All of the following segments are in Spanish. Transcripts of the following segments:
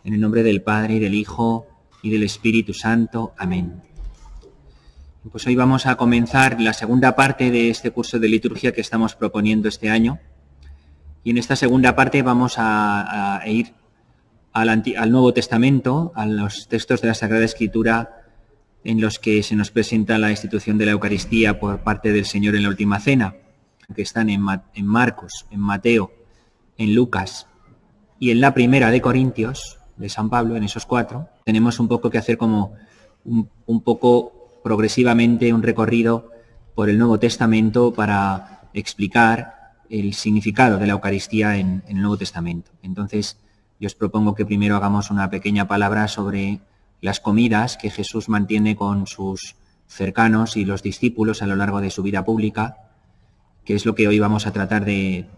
En el nombre del Padre, y del Hijo, y del Espíritu Santo. Amén. Pues hoy vamos a comenzar la segunda parte de este curso de liturgia que estamos proponiendo este año. Y en esta segunda parte vamos a ir al Nuevo Testamento, a los textos de la Sagrada Escritura en los que se nos presenta la institución de la Eucaristía por parte del Señor en la Última Cena, que están en Marcos, en Mateo, en Lucas y en la Primera de Corintios, de San Pablo, en esos 4. Tenemos un poco que hacer como un poco progresivamente un recorrido por el Nuevo Testamento para explicar el significado de la Eucaristía en el Nuevo Testamento. Entonces, yo os propongo que primero hagamos una pequeña palabra sobre las comidas que Jesús mantiene con sus cercanos y los discípulos a lo largo de su vida pública, que es lo que hoy vamos a tratar de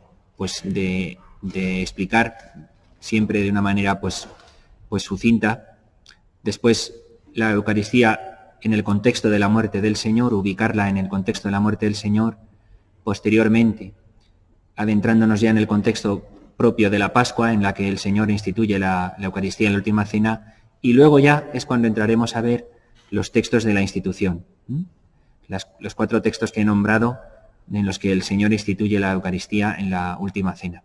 explicar siempre de una manera pues sucinta. Después, la Eucaristía en el contexto de la muerte del Señor, ubicarla en el contexto de la muerte del Señor. Posteriormente, adentrándonos ya en el contexto propio de la Pascua, en la que el Señor instituye la Eucaristía en la Última Cena, y luego ya es cuando entraremos a ver los textos de la institución, los 4 textos que he nombrado en los que el Señor instituye la Eucaristía en la Última Cena.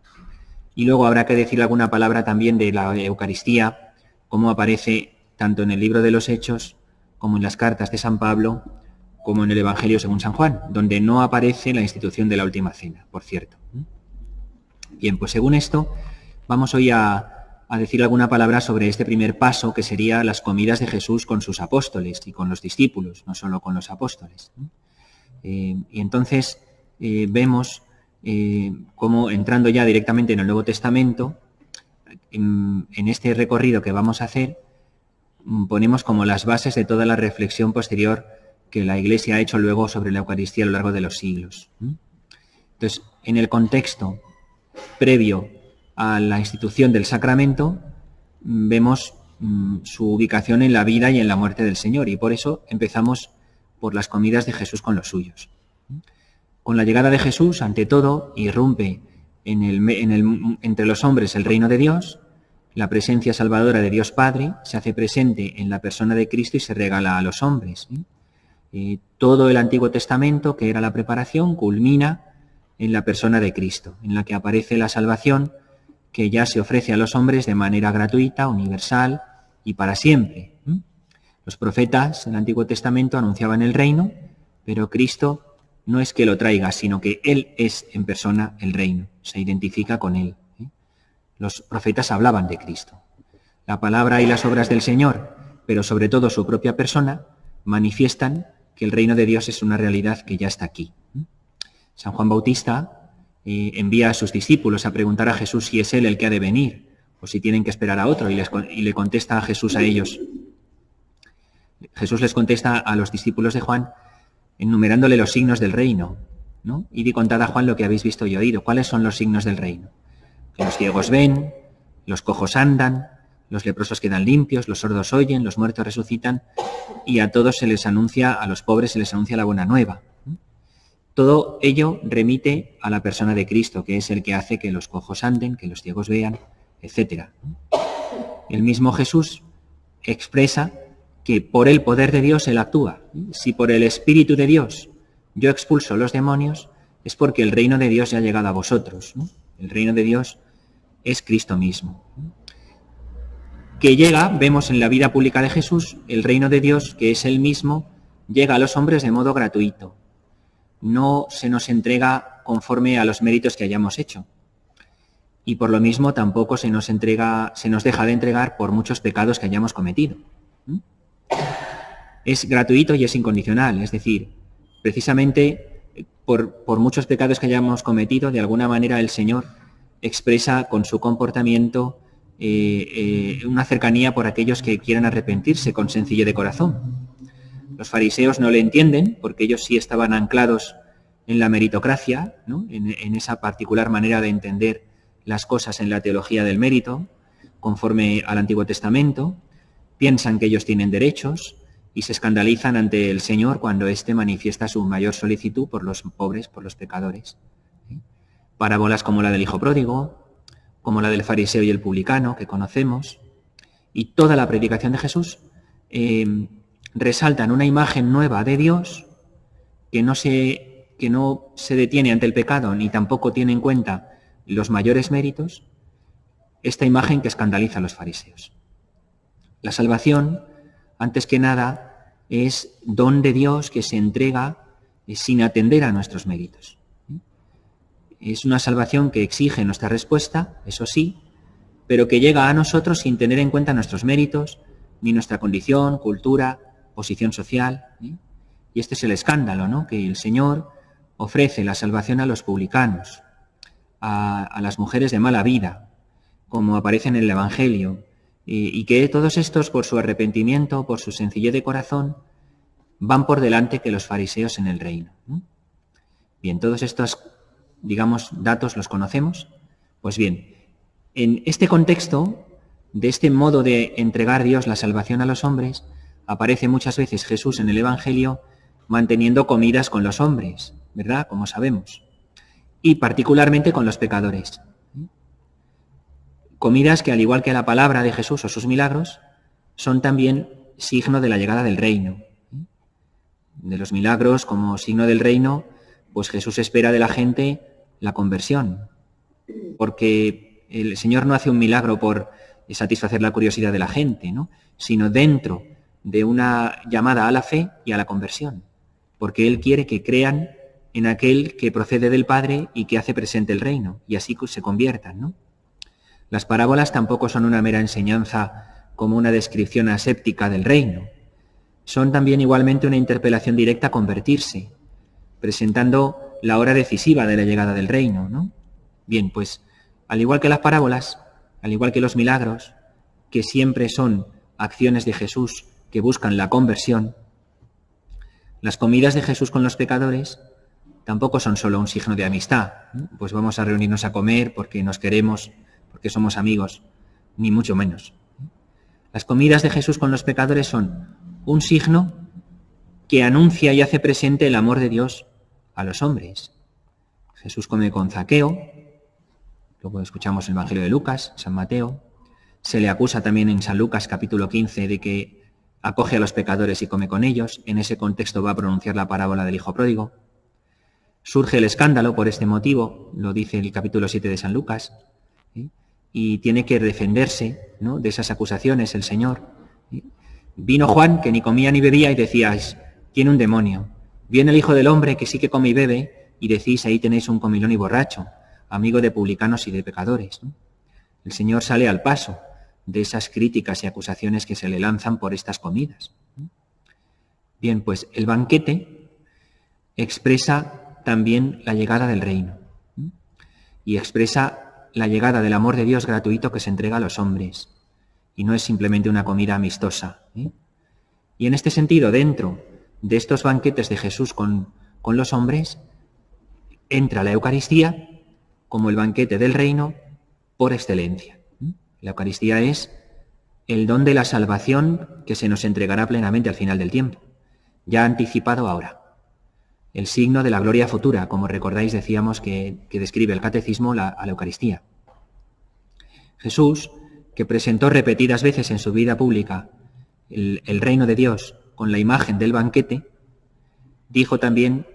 Y luego habrá que decir alguna palabra también de la Eucaristía, como aparece tanto en el libro de los Hechos, como en las cartas de San Pablo, como en el Evangelio según San Juan, donde no aparece la institución de la Última Cena, por cierto. Bien, pues según esto, vamos hoy a decir alguna palabra sobre este primer paso, que sería las comidas de Jesús con sus apóstoles y con los discípulos, no solo con los apóstoles. Y entonces vemos cómo, entrando ya directamente en el Nuevo Testamento, en este recorrido que vamos a hacer, ponemos como las bases de toda la reflexión posterior que la Iglesia ha hecho luego sobre la Eucaristía a lo largo de los siglos. Entonces, en el contexto previo a la institución del sacramento, vemos su ubicación en la vida y en la muerte del Señor, y por eso empezamos por las comidas de Jesús con los suyos. Con la llegada de Jesús, ante todo, irrumpe entre los hombres el reino de Dios. La presencia salvadora de Dios Padre se hace presente en la persona de Cristo y se regala a los hombres. Todo el Antiguo Testamento, que era la preparación, culmina en la persona de Cristo, en la que aparece la salvación que ya se ofrece a los hombres de manera gratuita, universal y para siempre. Los profetas en el Antiguo Testamento anunciaban el reino, pero Cristo no es que lo traiga, sino que Él es en persona el reino, se identifica con Él. Los profetas hablaban de Cristo. La palabra y las obras del Señor, pero sobre todo su propia persona, manifiestan que el reino de Dios es una realidad que ya está aquí. San Juan Bautista envía a sus discípulos a preguntar a Jesús si es Él el que ha de venir o si tienen que esperar a otro, y le contesta a Jesús a ellos. Jesús les contesta a los discípulos de Juan enumerándole los signos del reino, ¿no? Id y contad a Juan lo que habéis visto y oído. ¿Cuáles son los signos del reino? Que los ciegos ven, los cojos andan, los leprosos quedan limpios, los sordos oyen, los muertos resucitan, y a todos se les anuncia, a los pobres se les anuncia la buena nueva. Todo ello remite a la persona de Cristo, que es el que hace que los cojos anden, que los ciegos vean, etc. El mismo Jesús expresa que por el poder de Dios Él actúa. Si por el Espíritu de Dios yo expulso los demonios, es porque el reino de Dios ya ha llegado a vosotros, ¿no? El reino de Dios es Cristo mismo. Que llega, vemos en la vida pública de Jesús, el reino de Dios, que es Él mismo, llega a los hombres de modo gratuito. No se nos entrega conforme a los méritos que hayamos hecho. Y por lo mismo tampoco se nos deja de entregar por muchos pecados que hayamos cometido. Es gratuito y es incondicional, es decir, precisamente por muchos pecados que hayamos cometido, de alguna manera el Señor expresa con su comportamiento una cercanía por aquellos que quieran arrepentirse con sencillez de corazón. Los fariseos no le entienden porque ellos sí estaban anclados en la meritocracia, ¿no? en esa particular manera de entender las cosas en la teología del mérito, conforme al Antiguo Testamento. Piensan que ellos tienen derechos y se escandalizan ante el Señor cuando éste manifiesta su mayor solicitud por los pobres, por los pecadores. Parábolas como la del hijo pródigo, como la del fariseo y el publicano, que conocemos, y toda la predicación de Jesús resaltan una imagen nueva de Dios que no se detiene ante el pecado ni tampoco tiene en cuenta los mayores méritos, esta imagen que escandaliza a los fariseos. La salvación, antes que nada, es don de Dios que se entrega sin atender a nuestros méritos. Es una salvación que exige nuestra respuesta, eso sí, pero que llega a nosotros sin tener en cuenta nuestros méritos, ni nuestra condición, cultura, posición social. Y este es el escándalo, ¿no? Que el Señor ofrece la salvación a los publicanos, a las mujeres de mala vida, como aparece en el Evangelio, y que todos estos, por su arrepentimiento, por su sencillez de corazón, van por delante que los fariseos en el reino. Bien, todos estos, digamos, datos los conocemos. Pues bien, en este contexto, de este modo de entregar Dios la salvación a los hombres, aparece muchas veces Jesús en el Evangelio manteniendo comidas con los hombres, ¿verdad? Como sabemos. Y particularmente con los pecadores. Comidas que, al igual que la palabra de Jesús o sus milagros, son también signo de la llegada del reino. De los milagros como signo del reino, pues Jesús espera de la gente la conversión, porque el Señor no hace un milagro por satisfacer la curiosidad de la gente, ¿no? Sino dentro de una llamada a la fe y a la conversión, porque Él quiere que crean en aquel que procede del Padre y que hace presente el reino, y así se conviertan, ¿no? Las parábolas tampoco son una mera enseñanza como una descripción aséptica del reino. Son también igualmente una interpelación directa a convertirse, presentando la hora decisiva de la llegada del reino, ¿no? Bien, pues, al igual que las parábolas, al igual que los milagros, que siempre son acciones de Jesús que buscan la conversión, las comidas de Jesús con los pecadores tampoco son solo un signo de amistad, ¿no? Pues vamos a reunirnos a comer porque nos queremos, porque somos amigos, ni mucho menos. Las comidas de Jesús con los pecadores son un signo que anuncia y hace presente el amor de Dios a los hombres. Jesús come con Zaqueo, luego escuchamos el Evangelio de Lucas, San Mateo. Se le acusa también en San Lucas capítulo 15 de que acoge a los pecadores y come con ellos. En ese contexto va a pronunciar la parábola del hijo pródigo. Surge el escándalo por este motivo, lo dice el capítulo 7 de San Lucas, y tiene que defenderse, ¿no?, de esas acusaciones el Señor. Vino Juan, que ni comía ni bebía, y decíais, tiene un demonio. Viene el Hijo del Hombre, que sí que come y bebe, y decís, ahí tenéis un comilón y borracho, amigo de publicanos y de pecadores, ¿no? El Señor sale al paso de esas críticas y acusaciones que se le lanzan por estas comidas. Bien, pues el banquete expresa también la llegada del reino y expresa la llegada del amor de Dios gratuito que se entrega a los hombres, y no es simplemente una comida amistosa. Y en este sentido, dentro de estos banquetes de Jesús con los hombres, entra la Eucaristía como el banquete del reino por excelencia. La Eucaristía es el don de la salvación que se nos entregará plenamente al final del tiempo, ya anticipado ahora. El signo de la gloria futura, como recordáis, decíamos que describe el Catecismo a la Eucaristía. Jesús, que presentó repetidas veces en su vida pública el reino de Dios con la imagen del banquete, dijo también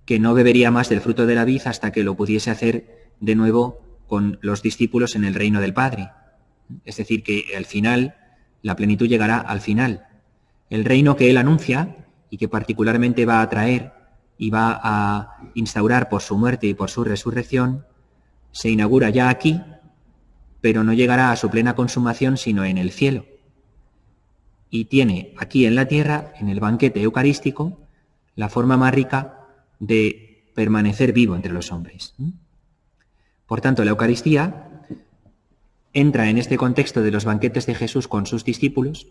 que no bebería más del fruto de la vid hasta que lo pudiese hacer de nuevo con los discípulos en el reino del Padre. Es decir, que al final, la plenitud llegará al final. El reino que Él anuncia y que particularmente va a traer y va a instaurar por su muerte y por su resurrección, se inaugura ya aquí, pero no llegará a su plena consumación sino en el cielo. Y tiene aquí en la tierra, en el banquete eucarístico, la forma más rica de permanecer vivo entre los hombres. Por tanto, la Eucaristía entra en este contexto de los banquetes de Jesús con sus discípulos,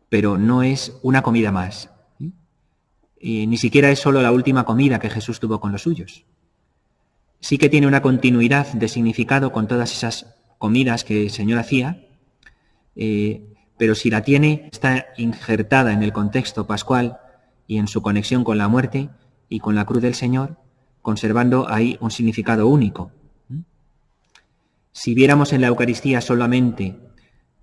pero no es una comida más. Y ni siquiera es solo la última comida que Jesús tuvo con los suyos. Sí que tiene una continuidad de significado con todas esas comidas que el Señor hacía, pero si la tiene, está injertada en el contexto pascual y en su conexión con la muerte y con la cruz del Señor, conservando ahí un significado único. Si viéramos en la Eucaristía solamente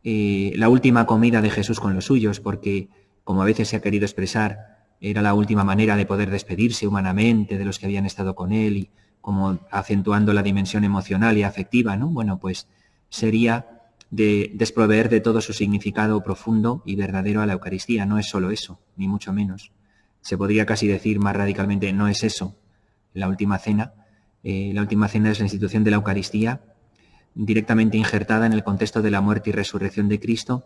la última comida de Jesús con los suyos, porque, como a veces se ha querido expresar, era la última manera de poder despedirse humanamente de los que habían estado con él, y como acentuando la dimensión emocional y afectiva, ¿no? Bueno, pues sería de desproveer de todo su significado profundo y verdadero a la Eucaristía. No es solo eso, ni mucho menos. Se podría casi decir más radicalmente, no es eso. La última cena es la institución de la Eucaristía, directamente injertada en el contexto de la muerte y resurrección de Cristo,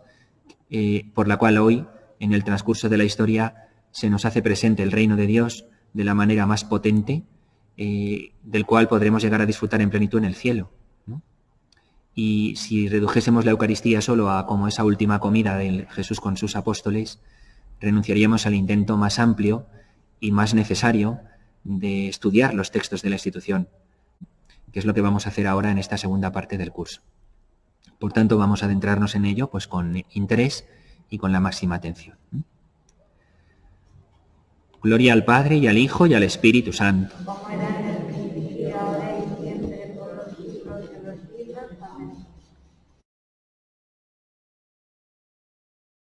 por la cual hoy, en el transcurso de la historia, se nos hace presente el reino de Dios de la manera más potente, del cual podremos llegar a disfrutar en plenitud en el cielo, ¿no? Y si redujésemos la Eucaristía solo a como esa última comida de Jesús con sus apóstoles, renunciaríamos al intento más amplio y más necesario de estudiar los textos de la institución, que es lo que vamos a hacer ahora en esta segunda parte del curso. Por tanto, vamos a adentrarnos en ello pues con interés y con la máxima atención. Gloria al Padre, y al Hijo, y al Espíritu Santo. Como era en el principio, ahora y siempre, por los siglos de los siglos. Amén.